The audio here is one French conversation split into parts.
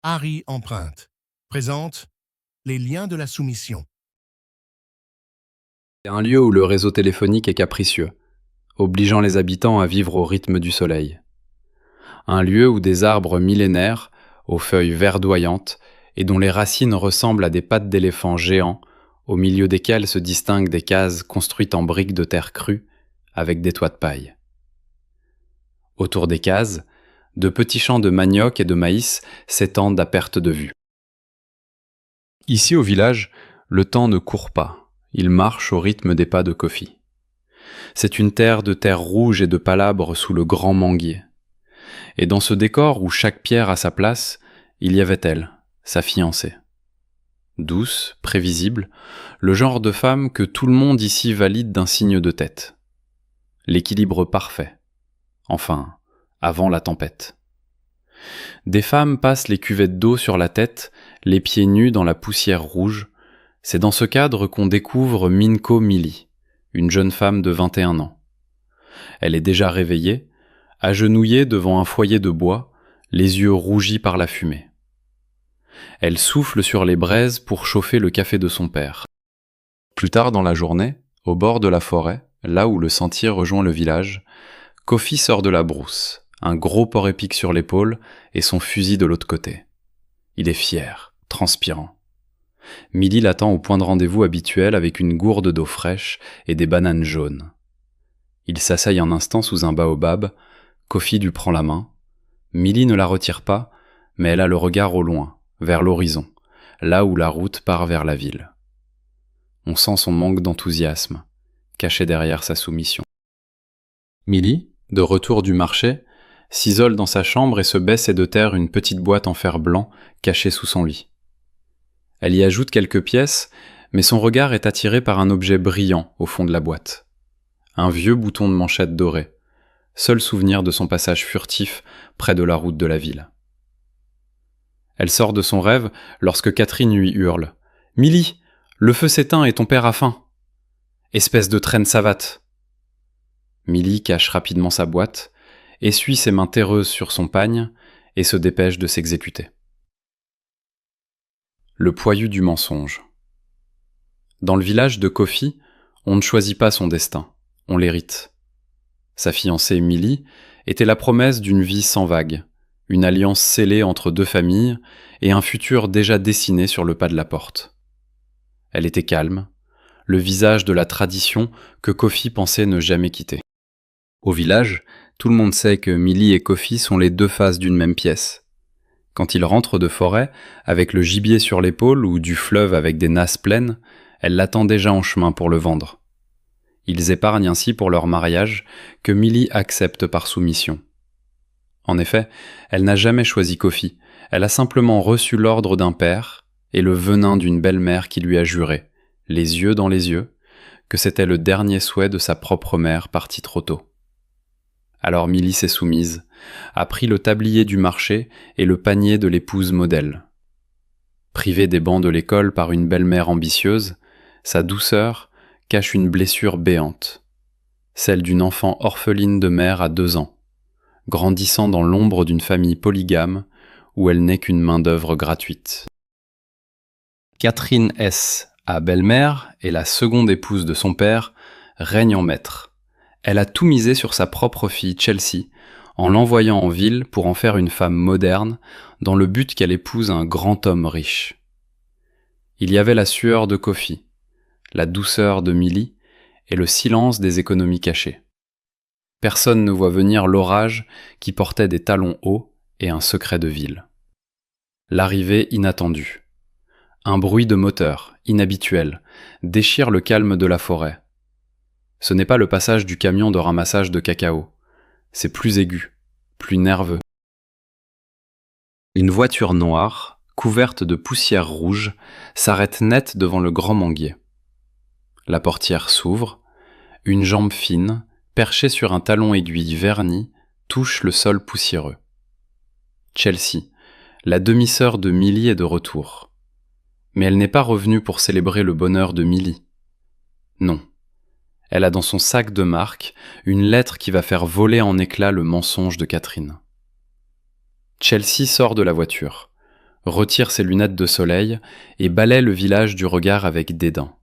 Harry Empreinte présente les liens de la soumission. C'est un lieu où le réseau téléphonique est capricieux, obligeant les habitants à vivre au rythme du soleil. Un lieu où des arbres millénaires, aux feuilles verdoyantes, et dont les racines ressemblent à des pattes d'éléphants géants, au milieu desquels se distinguent des cases construites en briques de terre crue, avec des toits de paille. Autour des cases, de petits champs de manioc et de maïs s'étendent à perte de vue. Ici au village, le temps ne court pas, il marche au rythme des pas de Kofi. C'est une terre de terre rouge et de palabre sous le grand manguier. Et dans ce décor où chaque pierre a sa place, il y avait elle, sa fiancée. Douce, prévisible, le genre de femme que tout le monde ici valide d'un signe de tête. L'équilibre parfait. Enfin, avant la tempête. Des femmes passent les cuvettes d'eau sur la tête, les pieds nus dans la poussière rouge. C'est dans ce cadre qu'on découvre Minko Mili, une jeune femme de 21 ans. Elle est déjà réveillée, agenouillée devant un foyer de bois, les yeux rougis par la fumée. Elle souffle sur les braises pour chauffer le café de son père. Plus tard dans la journée, au bord de la forêt, là où le sentier rejoint le village, Kofi sort de la brousse, un gros porc-épic sur l'épaule et son fusil de l'autre côté. Il est fier, transpirant. Mili l'attend au point de rendez-vous habituel avec une gourde d'eau fraîche et des bananes jaunes. Il s'asseye un instant sous un baobab, Kofi lui prend la main. Mili ne la retire pas, mais elle a le regard au loin, vers l'horizon, là où la route part vers la ville. On sent son manque d'enthousiasme, caché derrière sa soumission. Mili, de retour du marché, s'isole dans sa chambre et se baisse et de terre une petite boîte en fer blanc cachée sous son lit. Elle y ajoute quelques pièces, mais son regard est attiré par un objet brillant au fond de la boîte. Un vieux bouton de manchette doré, seul souvenir de son passage furtif près de la route de la ville. Elle sort de son rêve lorsque Catherine lui hurle « Mili, le feu s'éteint et ton père a faim !»« Espèce de traîne savate !» Mili cache rapidement sa boîte, essuie ses mains terreuses sur son pagne et se dépêche de s'exécuter. Le poilu du mensonge. Dans le village de Kofi, on ne choisit pas son destin, on l'hérite. Sa fiancée Mili était la promesse d'une vie sans vagues, une alliance scellée entre deux familles et un futur déjà dessiné sur le pas de la porte. Elle était calme, le visage de la tradition que Kofi pensait ne jamais quitter. Au village, tout le monde sait que Mili et Kofi sont les deux faces d'une même pièce. Quand ils rentrent de forêt, avec le gibier sur l'épaule ou du fleuve avec des nasses pleines, elle l'attend déjà en chemin pour le vendre. Ils épargnent ainsi pour leur mariage que Mili accepte par soumission. En effet, elle n'a jamais choisi Kofi, elle a simplement reçu l'ordre d'un père et le venin d'une belle-mère qui lui a juré, les yeux dans les yeux, que c'était le dernier souhait de sa propre mère partie trop tôt. Alors Mili s'est soumise, a pris le tablier du marché et le panier de l'épouse modèle. Privée des bancs de l'école par une belle-mère ambitieuse, sa douceur cache une blessure béante, celle d'une enfant orpheline de mère à 2 ans, grandissant dans l'ombre d'une famille polygame où elle n'est qu'une main-d'œuvre gratuite. Catherine S., à belle-mère et la seconde épouse de son père, règne en maître. Elle a tout misé sur sa propre fille Chelsea, en l'envoyant en ville pour en faire une femme moderne, dans le but qu'elle épouse un grand homme riche. Il y avait la sueur de Kofi, la douceur de Mili et le silence des économies cachées. Personne ne voit venir l'orage qui portait des talons hauts et un secret de ville. L'arrivée inattendue. Un bruit de moteur, inhabituel, déchire le calme de la forêt. Ce n'est pas le passage du camion de ramassage de cacao. C'est plus aigu, plus nerveux. Une voiture noire, couverte de poussière rouge, s'arrête net devant le grand manguier. La portière s'ouvre, une jambe fine, perchée sur un talon aiguille verni, touche le sol poussiéreux. Chelsea, la demi-sœur de Mili, est de retour. Mais elle n'est pas revenue pour célébrer le bonheur de Mili. Non. Elle a dans son sac de marque une lettre qui va faire voler en éclats le mensonge de Catherine. Chelsea sort de la voiture. retire ses lunettes de soleil et balaie le village du regard avec dédain.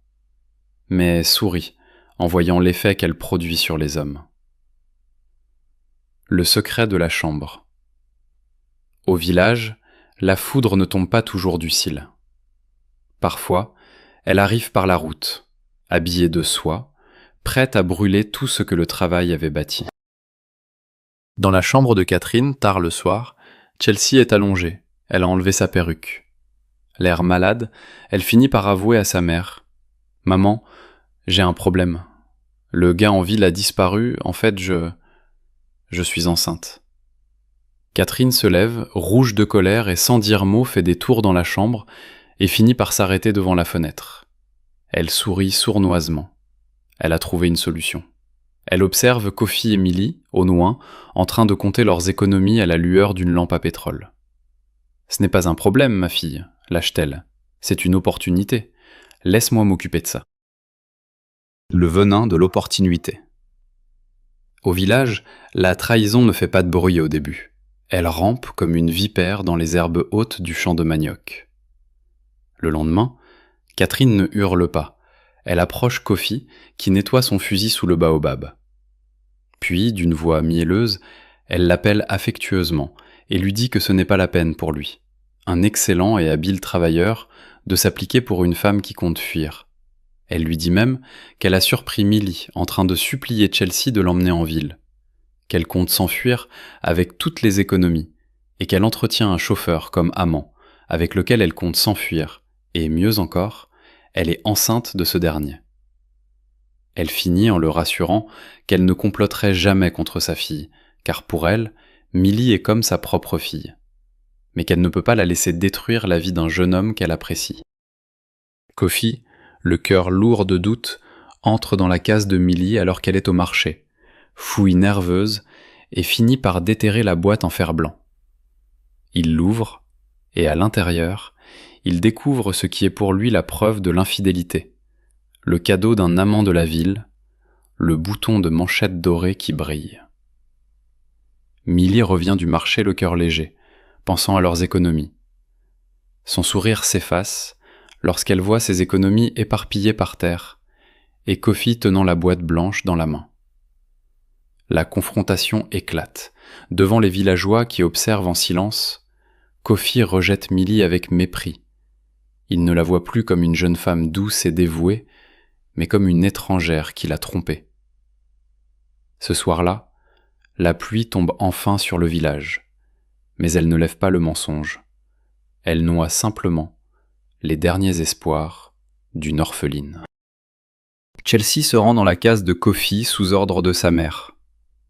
Mais sourit en voyant l'effet qu'elle produit sur les hommes. Le secret de la chambre. Au village, la foudre ne tombe pas toujours du ciel. Parfois, elle arrive par la route, habillée de soie, prête à brûler tout ce que le travail avait bâti. Dans la chambre de Catherine, tard le soir, Chelsea est allongée. Elle a enlevé sa perruque. L'air malade, elle finit par avouer à sa mère « Maman, j'ai un problème. Le gars en ville a disparu, en fait je suis enceinte. » Catherine se lève, rouge de colère et sans dire mot fait des tours dans la chambre et finit par s'arrêter devant la fenêtre. Elle sourit sournoisement. Elle a trouvé une solution. Elle observe Kofi et Milly, au loin, en train de compter leurs économies à la lueur d'une lampe à pétrole. « Ce n'est pas un problème, ma fille, lâche-t-elle. C'est une opportunité. Laisse-moi m'occuper de ça. » Le venin de l'opportunité. Au village, la trahison ne fait pas de bruit au début. Elle rampe comme une vipère dans les herbes hautes du champ de manioc. Le lendemain, Catherine ne hurle pas. Elle approche Kofi, qui nettoie son fusil sous le baobab. Puis, d'une voix mielleuse, elle l'appelle affectueusement et lui dit que ce n'est pas la peine pour lui, un excellent et habile travailleur, de s'appliquer pour une femme qui compte fuir. Elle lui dit même qu'elle a surpris Milly en train de supplier Chelsea de l'emmener en ville, qu'elle compte s'enfuir avec toutes les économies, et qu'elle entretient un chauffeur comme amant, avec lequel elle compte s'enfuir, et mieux encore, elle est enceinte de ce dernier. Elle finit en le rassurant qu'elle ne comploterait jamais contre sa fille, car pour elle, Milly est comme sa propre fille, mais qu'elle ne peut pas la laisser détruire la vie d'un jeune homme qu'elle apprécie. Kofi, le cœur lourd de doute, entre dans la case de Milly alors qu'elle est au marché, fouille nerveuse et finit par déterrer la boîte en fer blanc. Il l'ouvre, et à l'intérieur, il découvre ce qui est pour lui la preuve de l'infidélité, le cadeau d'un amant de la ville, le bouton de manchette dorée qui brille. Milly revient du marché le cœur léger, pensant à leurs économies. Son sourire s'efface lorsqu'elle voit ses économies éparpillées par terre, et Kofi tenant la boîte blanche dans la main. La confrontation éclate. Devant les villageois qui observent en silence, Kofi rejette Milly avec mépris. Il ne la voit plus comme une jeune femme douce et dévouée, mais comme une étrangère qui l'a trompée. Ce soir-là, la pluie tombe enfin sur le village, mais elle ne lève pas le mensonge. Elle noie simplement les derniers espoirs d'une orpheline. Chelsea se rend dans la case de Kofi sous ordre de sa mère,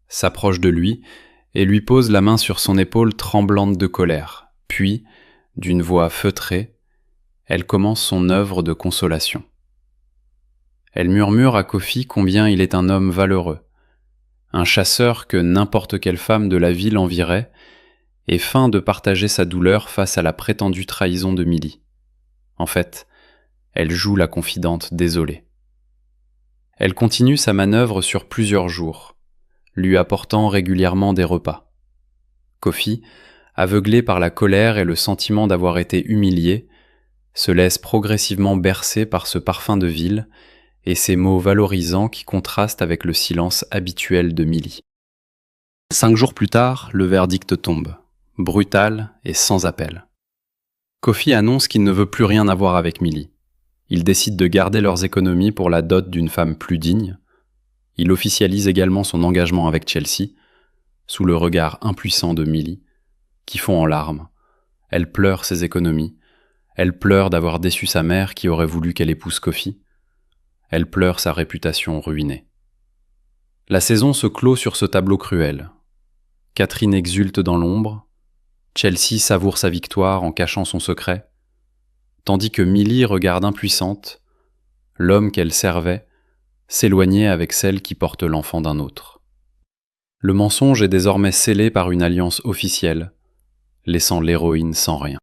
s'approche de lui et lui pose la main sur son épaule tremblante de colère, puis, d'une voix feutrée, elle commence son œuvre de consolation. Elle murmure à Kofi combien il est un homme valeureux, un chasseur que n'importe quelle femme de la ville envierait, et feint de partager sa douleur face à la prétendue trahison de Milly. En fait, elle joue la confidente désolée. Elle continue sa manœuvre sur plusieurs jours, lui apportant régulièrement des repas. Kofi, aveuglé par la colère et le sentiment d'avoir été humilié, se laisse progressivement bercer par ce parfum de ville et ces mots valorisants qui contrastent avec le silence habituel de Milly. 5 jours plus tard, le verdict tombe, brutal et sans appel. Kofi annonce qu'il ne veut plus rien avoir avec Milly. Il décide de garder leurs économies pour la dot d'une femme plus digne. Il officialise également son engagement avec Chelsea, sous le regard impuissant de Milly, qui fond en larmes. Elle pleure ses économies. Elle pleure d'avoir déçu sa mère qui aurait voulu qu'elle épouse Kofi. Elle pleure sa réputation ruinée. La saison se clôt sur ce tableau cruel. Catherine exulte dans l'ombre. Chelsea savoure sa victoire en cachant son secret, tandis que Milly regarde impuissante, l'homme qu'elle servait, s'éloigner avec celle qui porte l'enfant d'un autre. Le mensonge est désormais scellé par une alliance officielle, laissant l'héroïne sans rien.